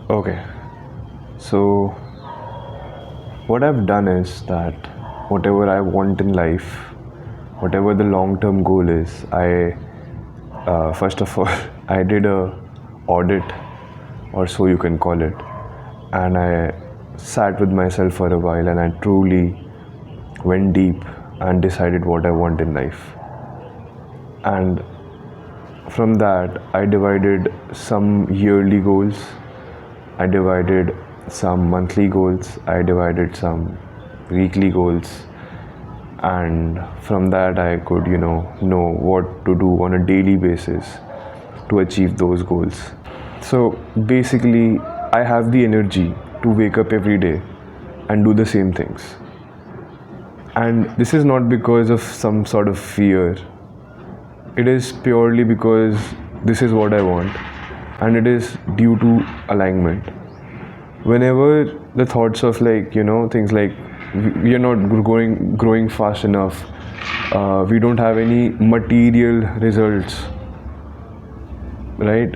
Okay, so what I've done is that whatever I want in life, whatever the long term goal is, I first of all I did a audit, or so you can call it, and I sat with myself for a while and I truly went deep and decided what I want in life. And from that, I divided some yearly goals, I divided some monthly goals, I divided some weekly goals, and from that, I could, know what to do on a daily basis to achieve those goals. So basically, I have the energy to wake up every day and do the same things. And this is not because of some sort of fear, it is purely because this is what I want, and it is due to alignment. Whenever the thoughts of things like we are not growing fast enough, we don't have any material results, right?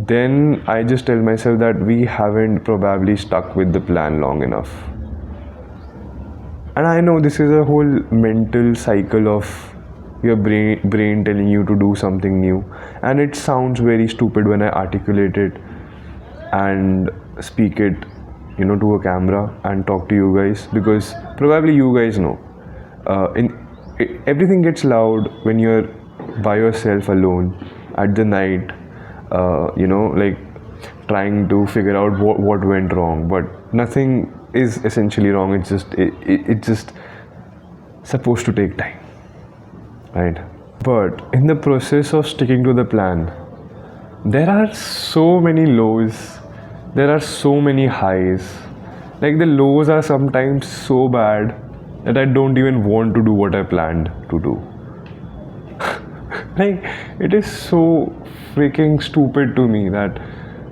Then I just tell myself that we haven't probably stuck with the plan long enough. And I know this is a whole mental cycle of your brain telling you to do something new, and it sounds very stupid when I articulate it and speak it to a camera and talk to you guys, because probably you guys know, everything gets loud when you're by yourself alone at the night, like trying to figure out what went wrong, but nothing is essentially wrong. It's just supposed to take time, right? But in the process of sticking to the plan, there are so many lows, there are so many highs. Like the lows are sometimes so bad that I don't even want to do what I planned to do. Like, it is so freaking stupid to me that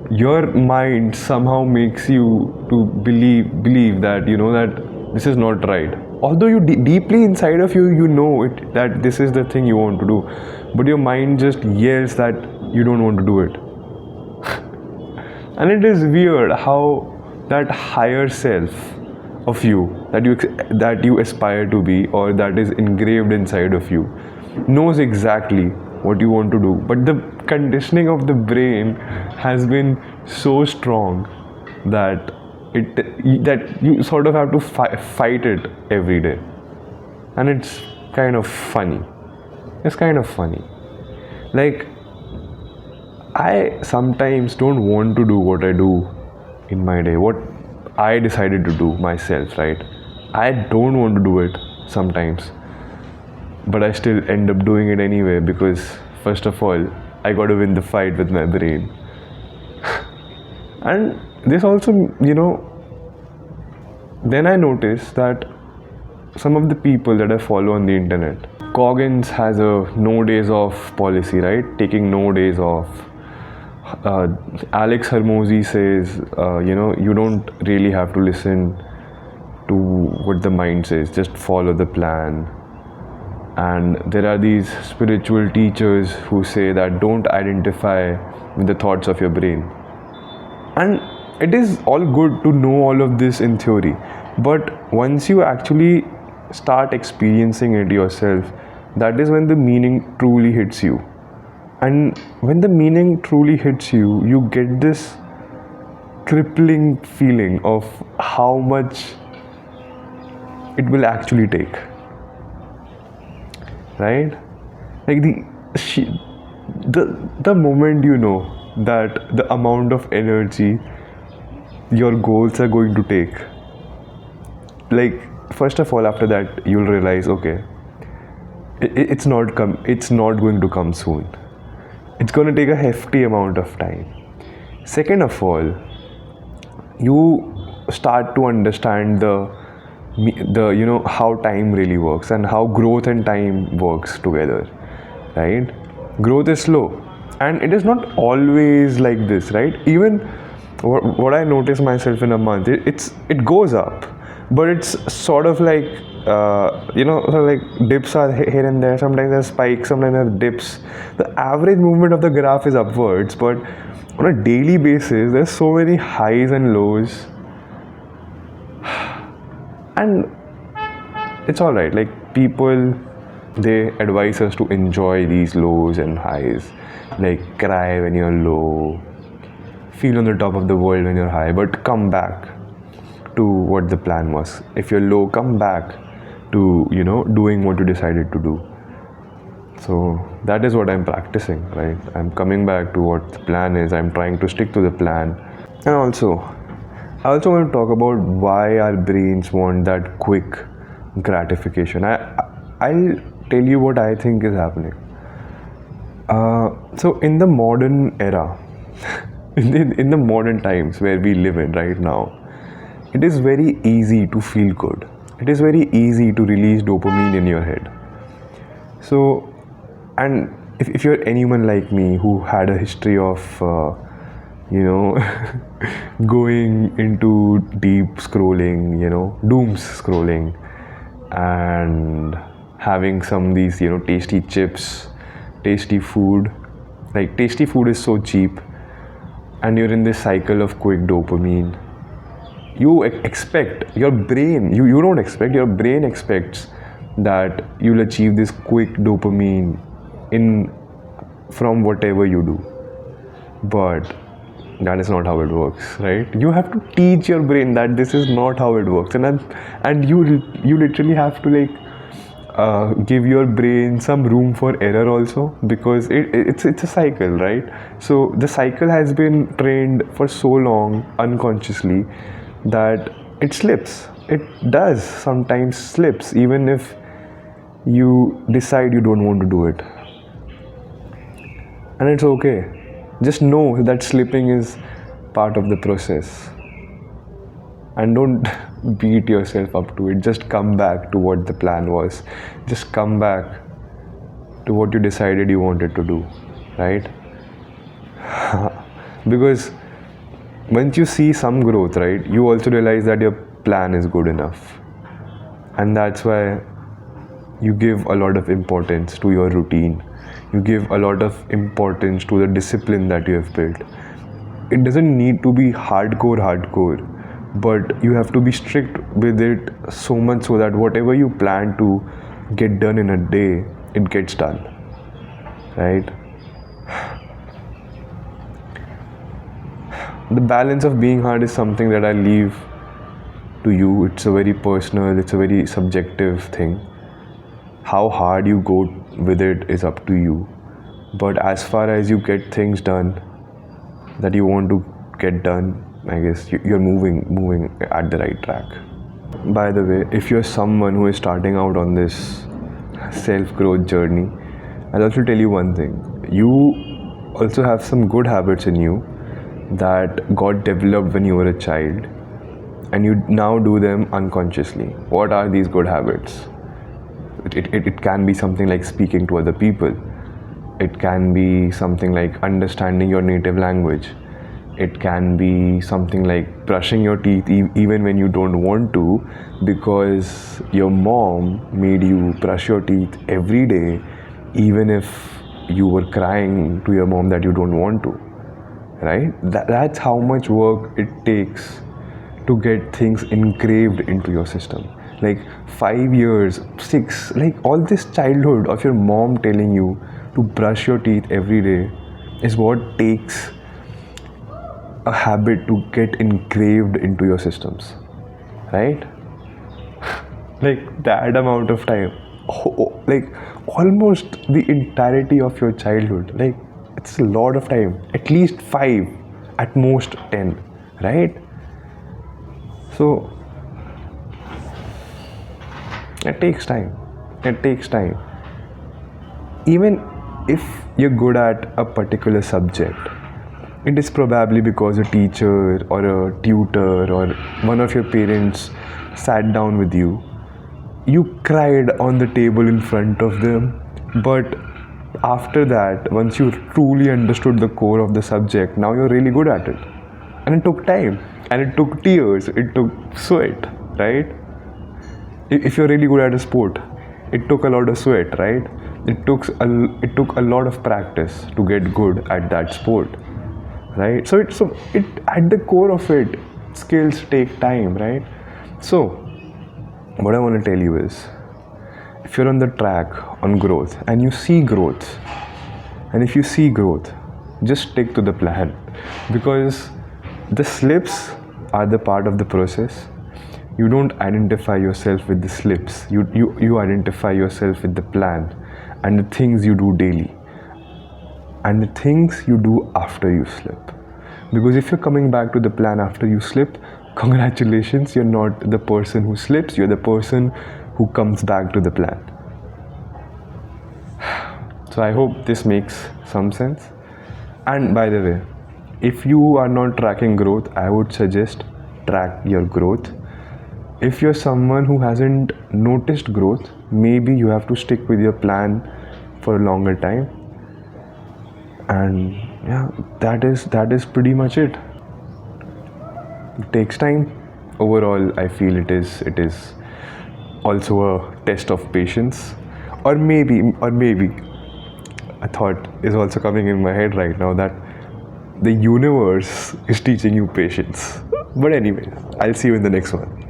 your mind somehow makes you to believe that that this is not right, although you deeply inside of you know it, that this is the thing you want to do, but your mind just yells that you don't want to do it. And it is weird how that higher self of you that you aspire to be, or that is engraved inside of you, knows exactly what you want to do, but the conditioning of the brain has been so strong that you sort of have to fight it every day. And it's kind of funny. Like, I sometimes don't want to do what I do in my day, what I decided to do myself, right? I don't want to do it sometimes, but I still end up doing it anyway, because first of all, I got to win the fight with my brain. And this also, then I noticed that some of the people that I follow on the internet, Coggins has a no days off policy, right? Taking no days off. Alex Hermosi says, you don't really have to listen to what the mind says, just follow the plan. And there are these spiritual teachers who say that don't identify with the thoughts of your brain. And it is all good to know all of this in theory, but once you actually start experiencing it yourself, that is when the meaning truly hits you. And when the meaning truly hits you, you get this crippling feeling of how much it will actually take, right? Like the moment you know that the amount of energy your goals are going to take, like, first of all, after that you'll realize, okay, it's not going to come soon. It's going to take a hefty amount of time. Second of all, you start to understand the how time really works, and how growth and time works together, right? Growth is slow, and it is not always like this, right? Even what I notice myself in a month, it goes up, but it's sort of like like dips are here and there. Sometimes there's spikes, sometimes there's dips. The average movement of the graph is upwards, but on a daily basis, there's so many highs and lows, and it's all right. Like people, they advise us to enjoy these lows and highs, like cry when you're low, feel on the top of the world when you're high, but come back to what the plan was. If you're low, come back to doing what you decided to do. So that is what I'm practicing, right? I'm coming back to what the plan is. I'm trying to stick to the plan. And also, I also want to talk about why our brains want that quick gratification. I'll tell you what I think is happening. So in the modern era, in the modern times where we live in right now, it is very easy to feel good. It is very easy to release dopamine in your head. So, and if you're anyone like me who had a history of, going into deep scrolling, dooms scrolling, and having some of these, tasty chips, tasty food. Like, tasty food is so cheap, and you're in this cycle of quick dopamine. You expect your brain, you don't expect, your brain expects that you'll achieve this quick dopamine from whatever you do, but that is not how it works, right? You have to teach your brain that this is not how it works, and you literally have to give your brain some room for error also, because it's a cycle, right? So the cycle has been trained for so long unconsciously that it slips. It does sometimes slips, even if you decide you don't want to do it, and it's okay. Just know that slipping is part of the process, and don't beat yourself up to it. Just come back to what the plan was. Just come back to what you decided you wanted to do, right? Because once you see some growth, right, you also realize that your plan is good enough, and that's why you give a lot of importance to your routine. You give a lot of importance to the discipline that you have built. It doesn't need to be hardcore, but you have to be strict with it so much so that whatever you plan to get done in a day, it gets done, right? The balance of being hard is something that I leave to you. It's a very personal, it's a very subjective thing. How hard you go with it is up to you. But as far as you get things done that you want to get done, I guess you're moving at the right track. By the way, if you're someone who is starting out on this self-growth journey, I'll also tell you one thing. You also have some good habits in you that got developed when you were a child, and you now do them unconsciously. What are these good habits? It can be something like speaking to other people. It can be something like understanding your native language. It can be something like brushing your teeth even when you don't want to, because your mom made you brush your teeth every day, even if you were crying to your mom that you don't want to, right? That's how much work it takes to get things engraved into your system. Like 5 years, 6, like all this childhood of your mom telling you to brush your teeth every day is what takes a habit to get engraved into your systems, right? Like that amount of time, like almost the entirety of your childhood. Like it's a lot of time, at least 5, at most 10, right? So it takes time. Even if you're good at a particular subject, it is probably because a teacher or a tutor or one of your parents sat down with you. You cried on the table in front of them, but after that, once you truly understood the core of the subject, now you're really good at it. And it took time, and it took tears, it took sweat, right? If you're really good at a sport, it took a lot of sweat, right? It took a lot of practice to get good at that sport, right? So it at the core of it, skills take time, right? So what I want to tell you is, if you're on the track on growth and you see growth, and if you see growth, just stick to the plan, because the slips are the part of the process. You don't identify yourself with the slips, you identify yourself with the plan and the things you do daily and the things you do after you slip. Because if you're coming back to the plan after you slip, congratulations, you're not the person who slips, you're the person who comes back to the plan. So I hope this makes some sense. And by the way, if you are not tracking growth, I would suggest track your growth. If you're someone who hasn't noticed growth, maybe you have to stick with your plan for a longer time. And yeah, that is pretty much it. It takes time. Overall, I feel it is also a test of patience, or maybe a thought is also coming in my head right now that the universe is teaching you patience. But anyway, I'll see you in the next one.